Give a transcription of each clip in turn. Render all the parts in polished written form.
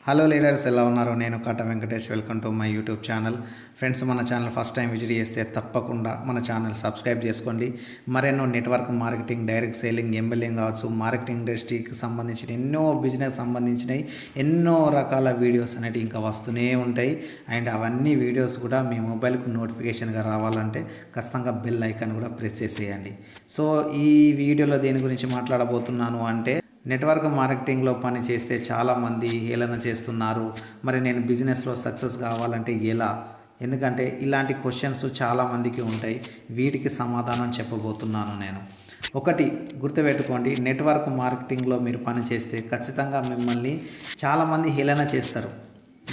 Hello leaders, ఎలా ఉన్నారు? నేను Kata Venkatesh. Welcome to my YouTube channel. Friends, మన ఛానల్ ఫస్ట్ టైం విజిట్ చేస్తే తప్పకుండా మన ఛానల్ సబ్స్క్రైబ్ చేసుకోండి. మరెన్నో నెట్వర్క్ మార్కెటింగ్, డైరెక్ట్ సేలింగ్, ఎంఎల్ఏం కావచ్చు, మార్కెటింగ్ ఇండస్ట్రీకి సంబంధించిన ఎన్నో బిజినెస్ సంబంధించినవి ఎన్నో రకాల వీడియోస్ అనేవి ఇంకా వస్తూనే ఉంటాయి. అండ్ అవన్నీ వీడియోస్ కూడా మీ మొబైల్కు నోటిఫికేషన్గా రావాలంటే ఖచ్చితంగా బెల్ ఐకాన్ కూడా ప్రెస్ చేసేయండి. సో ఈ వీడియోలో దేని గురించి మాట్లాడబోతున్నాను అంటే, నెట్వర్క్ మార్కెటింగ్లో పని చేస్తే చాలామంది హేళన చేస్తున్నారు. మరి నేను బిజినెస్లో సక్సెస్ కావాలంటే ఎలా? ఎందుకంటే ఇలాంటి క్వశ్చన్స్ చాలామందికి ఉంటాయి. వీటికి సమాధానం చెప్పబోతున్నాను నేను. ఒకటి గుర్తుపెట్టుకోండి, నెట్వర్క్ మార్కెటింగ్లో మీరు పని చేస్తే ఖచ్చితంగా మిమ్మల్ని చాలామంది హేళన చేస్తారు.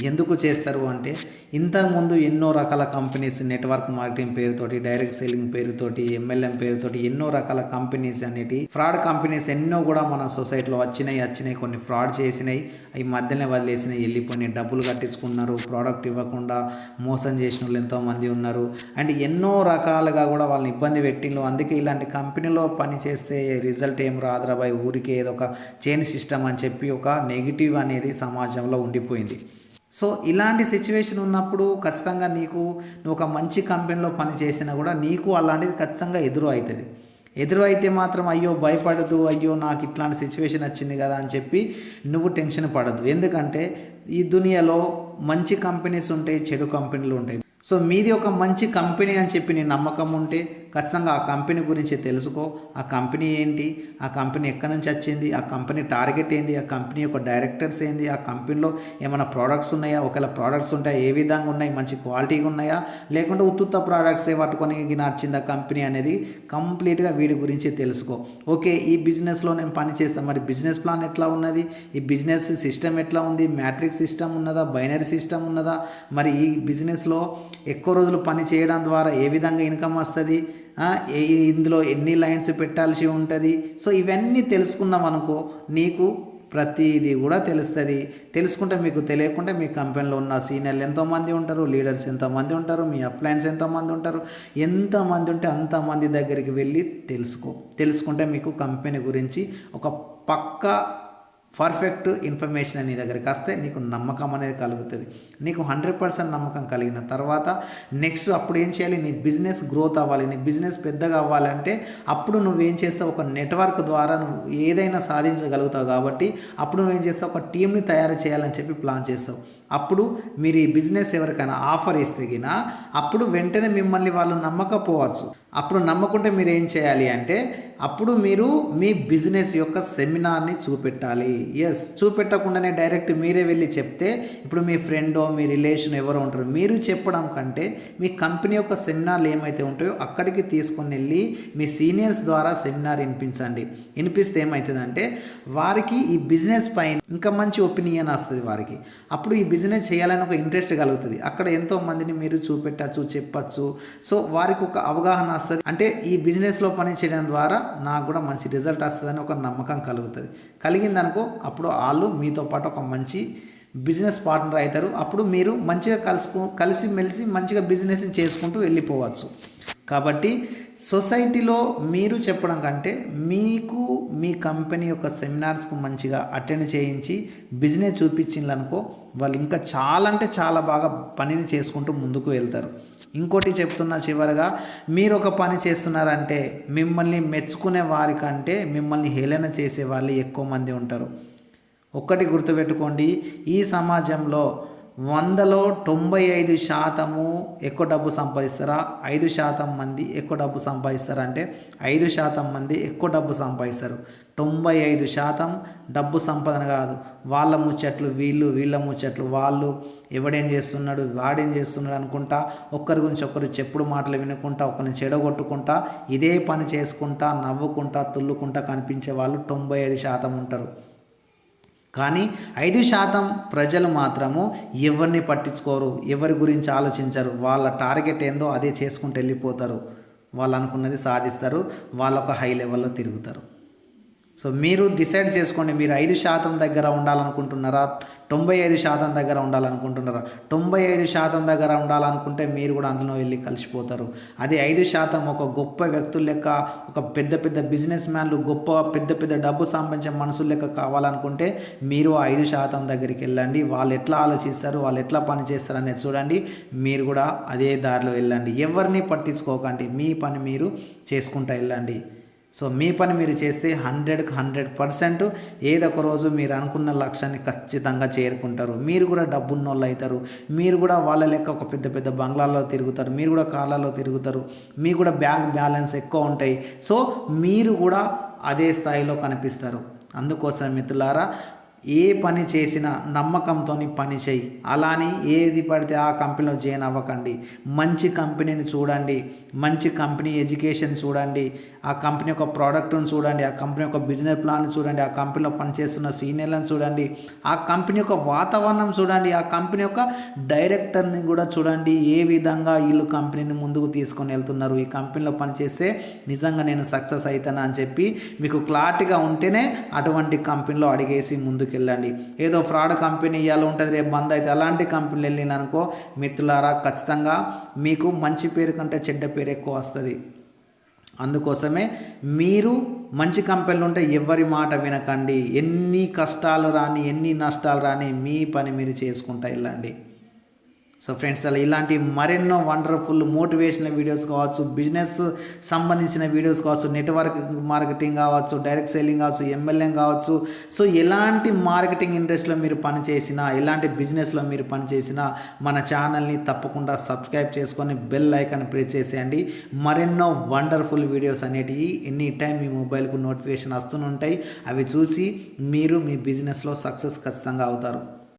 ఎందుకు చేస్తారు అంటే, ఇంతకుముందు ఎన్నో రకాల కంపెనీస్ నెట్వర్క్ మార్కెటింగ్ పేరుతోటి, డైరెక్ట్ సేలింగ్ పేరుతోటి, ఎంఎల్ఎం పేరుతోటి ఎన్నో రకాల కంపెనీస్ అనేటి ఫ్రాడ్ కంపెనీస్ ఎన్నో కూడా మన సొసైటీలో వచ్చినాయి. కొన్ని ఫ్రాడ్ చేసినాయి, అవి మధ్యనే వదిలేసినాయి, వెళ్ళిపోయినాయి, డబ్బులు కట్టించుకున్నారు, ప్రోడక్ట్ ఇవ్వకుండా మోసం చేసిన వాళ్ళు ఎంతోమంది ఉన్నారు. అండ్ ఎన్నో రకాలుగా కూడా వాళ్ళని ఇబ్బంది పెట్టిండ్రు. అందుకే ఇలాంటి కంపెనీలో పని చేస్తే రిజల్ట్ ఏం రాదురాబాయ్, ఊరికే ఏదో ఒక చైన్ సిస్టమ్ అని చెప్పి ఒక నెగిటివ్ అనేది సమాజంలో ఉండిపోయింది. సో ఇలాంటి సిచ్యువేషన్ ఉన్నప్పుడు ఖచ్చితంగా నువ్వు ఒక మంచి కంపెనీలో పని చేసినా కూడా నీకు అలాంటిది ఖచ్చితంగా ఎదురు అయితే మాత్రం అయ్యో భయపడదు, అయ్యో నాకు ఇట్లాంటి సిచ్యువేషన్ వచ్చింది కదా అని చెప్పి నువ్వు టెన్షన్ పడద్దు. ఎందుకంటే ఈ దునియాలో మంచి కంపెనీస్ ఉంటాయి, చెడు కంపెనీలు ఉంటాయి. సో మీది ఒక మంచి కంపెనీ అని చెప్పి నీ నమ్మకం ఉంటే ఖచ్చితంగా ఆ కంపెనీ గురించి తెలుసుకో. ఆ కంపెనీ ఏంటి, ఆ కంపెనీ ఎక్కడి నుంచి వచ్చింది, ఆ కంపెనీ టార్గెట్ ఏంది, ఆ కంపెనీ యొక్క డైరెక్టర్స్ ఏంది, ఆ కంపెనీలో ఏమైనా ప్రోడక్ట్స్ ఉన్నాయా, ఒకవేళ ప్రోడక్ట్స్ ఉంటాయా, ఏ విధంగా ఉన్నాయి, మంచి క్వాలిటీగా ఉన్నాయా, లేకుంటే ఉత్తుత్త ప్రోడక్ట్సే పట్టుకొని నచ్చింది ఆ కంపెనీ అనేది కంప్లీట్గా వీడి గురించి తెలుసుకో. ఓకే, ఈ బిజినెస్లో నేను పని చేస్తాను, మరి బిజినెస్ ప్లాన్ ఎట్లా ఉన్నది, ఈ బిజినెస్ సిస్టమ్ ఎట్లా ఉంది, మ్యాట్రిక్స్ సిస్టమ్ ఉన్నదా, బైనరీ సిస్టమ్ ఉన్నదా, మరి ఈ బిజినెస్లో ఎక్కువ రోజులు పని చేయడం ద్వారా ఏ విధంగా ఇన్కమ్ వస్తుంది, ఇందులో ఎన్ని లైన్స్ పెట్టాల్సి ఉంటుంది. సో ఇవన్నీ తెలుసుకున్నాం అనుకో, నీకు ప్రతిదీ కూడా తెలుసుకుంటే మీకు తెలియకుండా మీ కంపెనీలో ఉన్న సీనియర్లు ఎంతోమంది ఉంటారు, లీడర్స్ ఎంతోమంది ఉంటారు, మీ అప్లయన్స్ ఎంతోమంది ఉంటారు, ఎంతమంది ఉంటే అంతమంది దగ్గరికి వెళ్ళి తెలుసుకుంటే మీకు కంపెనీ గురించి ఒక పక్కా పర్ఫెక్ట్ ఇన్ఫర్మేషన్ నీ దగ్గరికి వస్తే నీకు నమ్మకం అనేది కలుగుతుంది. నీకు 100% నమ్మకం కలిగిన తర్వాత నెక్స్ట్ అప్పుడు ఏం చేయాలి, నీ బిజినెస్ గ్రోత్ అవ్వాలి, నీ బిజినెస్ పెద్దగా అవ్వాలంటే అప్పుడు నువ్వేం చేస్తావు, ఒక నెట్వర్క్ ద్వారా నువ్వు ఏదైనా సాధించగలుగుతావు. కాబట్టి అప్పుడు నువ్వేం చేస్తావు, ఒక టీంని తయారు చేయాలని చెప్పి ప్లాన్ చేస్తావు. అప్పుడు మీరు ఈ బిజినెస్ ఎవరికైనా ఆఫర్ ఇస్తే గినా అప్పుడు వెంటనే మిమ్మల్ని వాళ్ళు నమ్మకపోవచ్చు. అప్పుడు నమ్మకుంటే మీరు ఏం చేయాలి అంటే, అప్పుడు మీరు మీ బిజినెస్ యొక్క సెమినార్ని చూపెట్టాలి. చూపెట్టకుండానే డైరెక్ట్ మీరే వెళ్ళి చెప్తే, ఇప్పుడు మీ ఫ్రెండో మీ రిలేషన్ ఎవరో ఉంటారు, మీరు చెప్పడం కంటే మీ కంపెనీ యొక్క సెమినార్లు ఏమైతే ఉంటాయో అక్కడికి తీసుకొని వెళ్ళి మీ సీనియర్స్ ద్వారా సెమినార్ వినిపిస్తే ఏమవుతుందంటే వారికి ఈ బిజినెస్ పైన ఇంకా మంచి ఒపీనియన్ వస్తుంది వారికి. అప్పుడు ఈ బిజినెస్ చేయాలని ఒక ఇంట్రెస్ట్ కలుగుతుంది. అక్కడ ఎంతో మందిని మీరు చూపెట్టచ్చు, చెప్పచ్చు. సో వారికి ఒక అవగాహన వస్తుంది, అంటే ఈ బిజినెస్లో పని చేయడం ద్వారా నాకు కూడా మంచి రిజల్ట్ వస్తుందని ఒక నమ్మకం కలుగుతుంది. కలిగిందనుకో అప్పుడు వాళ్ళు మీతో పాటు ఒక మంచి బిజినెస్ పార్ట్నర్ అవుతారు. అప్పుడు మీరు మంచిగా కలిసిమెలిసి మంచిగా బిజినెస్ చేసుకుంటూ వెళ్ళిపోవచ్చు. కాబట్టి సొసైటీలో మీరు చెప్పడం కంటే మీకు మీ కంపెనీ యొక్క సెమినార్స్కు మంచిగా అటెండ్ చేయించి బిజినెస్ చూపించిందనుకో, వాళ్ళు ఇంకా చాలా అంటే చాలా బాగా పనిని చేసుకుంటూ ముందుకు వెళ్తారు. ఇంకోటి చెప్తున్నా చివరగా, మీరు ఒక పని చేస్తున్నారంటే మిమ్మల్ని మెచ్చుకునే వారికంటే మిమ్మల్ని హేళన చేసే వాళ్ళు ఎక్కువ మంది ఉంటారు. ఒక్కటి గుర్తుపెట్టుకోండి, ఈ సమాజంలో 100లో 95% ఎక్కువ డబ్బు సంపాదిస్తారా, 5% మంది ఎక్కువ డబ్బు సంపాదిస్తారా అంటే 5% మంది ఎక్కువ డబ్బు సంపాదిస్తారు. 95% డబ్బు సంపాదన కాదు, వాళ్ళ ముచ్చట్లు వీళ్ళ ముచ్చట్లు వాళ్ళు, ఎవడేం చేస్తున్నాడు వాడేం చేస్తున్నాడు అనుకుంటా, ఒక్కరి గురించి ఒకరు చెప్పుడు మాటలు వినుకుంటా, ఒకరిని చెడగొట్టుకుంటా, ఇదే పని చేసుకుంటా, నవ్వుకుంటా, తుల్లుకుంటా కనిపించే వాళ్ళు 95% ఉంటారు. కానీ 5% ప్రజలు మాత్రము ఎవరిని పట్టించుకోరు, ఎవరి గురించి ఆలోచించరు. వాళ్ళ టార్గెట్ ఏందో అదే చేసుకుంటూ వెళ్ళిపోతారు. వాళ్ళు అనుకున్నది సాధిస్తారు, వాళ్ళ ఒక హై లెవెల్లో తిరుగుతారు. సో మీరు డిసైడ్ చేసుకోండి, మీరు 5% దగ్గర ఉండాలనుకుంటున్నారా, 95% దగ్గర ఉండాలనుకుంటున్నారా? 95% దగ్గర ఉండాలనుకుంటే మీరు కూడా అందులో వెళ్ళి కలిసిపోతారు. అది 5% ఒక గొప్ప వ్యక్తుల లెక్క, ఒక పెద్ద పెద్ద బిజినెస్ మ్యాన్లు, గొప్ప పెద్ద పెద్ద డబ్బు సంపాదించే మనుషుల లెక్క కావాలనుకుంటే మీరు 5% దగ్గరికి వెళ్ళండి. వాళ్ళు ఎట్లా ఆలోచిస్తారు, వాళ్ళు ఎట్లా పని చేస్తారు అనేది చూడండి. మీరు కూడా అదే దారిలో వెళ్ళండి. ఎవరిని పట్టించుకోకండి, మీ పని మీరు చేసుకుంటూ వెళ్ళండి. సో మీ పని మీరు చేస్తే 100కి 100% ఏదో ఒక రోజు మీరు అనుకున్న లక్ష్యాన్ని ఖచ్చితంగా చేరుకుంటారు. మీరు కూడా డబ్బున్నోళ్ళు అవుతారు. మీరు కూడా వాళ్ళ లెక్క ఒక పెద్ద పెద్ద బంగ్లాల్లో తిరుగుతారు. మీరు కూడా కార్లలో తిరుగుతారు. మీకు కూడా బ్యాంక్ బ్యాలెన్స్ ఎక్కువ ఉంటాయి. సో మీరు కూడా అదే స్థాయిలో కనిపిస్తారు. అందుకోసం మిత్రులారా, ఏ పని చేసినా నమ్మకంతో పని చేయి. అలాని ఏది పడితే ఆ కంపెనీలో జాయిన్ అవ్వకండి. మంచి కంపెనీని చూడండి, మంచి కంపెనీ ఎడ్యుకేషన్ చూడండి, ఆ కంపెనీ యొక్క ప్రోడక్ట్ను చూడండి, ఆ కంపెనీ యొక్క బిజినెస్ ప్లాన్ చూడండి, ఆ కంపెనీలో పనిచేస్తున్న సీనియర్లను చూడండి, ఆ కంపెనీ యొక్క వాతావరణం చూడండి, ఆ కంపెనీ యొక్క డైరెక్టర్ని కూడా చూడండి. ఏ విధంగా వీళ్ళు కంపెనీని ముందుకు తీసుకొని వెళ్తున్నారు, ఈ కంపెనీలో పనిచేస్తే నిజంగా నేను సక్సెస్ అవుతానా అని చెప్పి మీకు క్లారిటీగా ఉంటేనే అటువంటి కంపెనీలో అడిగేసి ముందుకు వెళ్ళండి. ఏదో ఫ్రాడ్ కంపెనీ ఇవాళ ఉంటుంది రేపు బంద్ అయితే అలాంటి కంపెనీలు వెళ్ళిననుకో మిత్రులారా, ఖచ్చితంగా మీకు మంచి పేరు కంటే చెడ్డ పేరు ఎక్కువ వస్తుంది. అందుకోసమే మీరు మంచి కంపెనీలు ఉంటే ఎవరి మాట వినకండి. ఎన్ని కష్టాలు రాని, ఎన్ని నష్టాలు రాని, మీ పని మీరు చేసుకుంటూ వెళ్ళండి. సో ఫ్రెండ్స్, అలా ఇలాంటి మరెన్నో వండర్ఫుల్ మోటివేషనల్ వీడియోస్ కావచ్చు, బిజినెస్ సంబంధించిన వీడియోస్ కావచ్చు, నెట్వర్క్ మార్కెటింగ్ కావచ్చు, డైరెక్ట్ సెల్లింగ్ కావచ్చు, ఎంఎల్ఎం కావచ్చు. సో ఎలాంటి మార్కెటింగ్ ఇండస్ట్రీలో మీరు పనిచేసినా, ఎలాంటి బిజినెస్లో మీరు పనిచేసినా మన ఛానల్ని తప్పకుండా సబ్స్క్రైబ్ చేసుకొని బెల్ ఐకాన్ ప్రెస్ చేసేయండి. మరెన్నో వండర్ఫుల్ వీడియోస్ అనేటివి ఎనీ టైం మీ మొబైల్కు నోటిఫికేషన్ వస్తూనే ఉంటాయి. అవి చూసి మీరు మీ బిజినెస్లో సక్సెస్ ఖచ్చితంగా అవుతారు.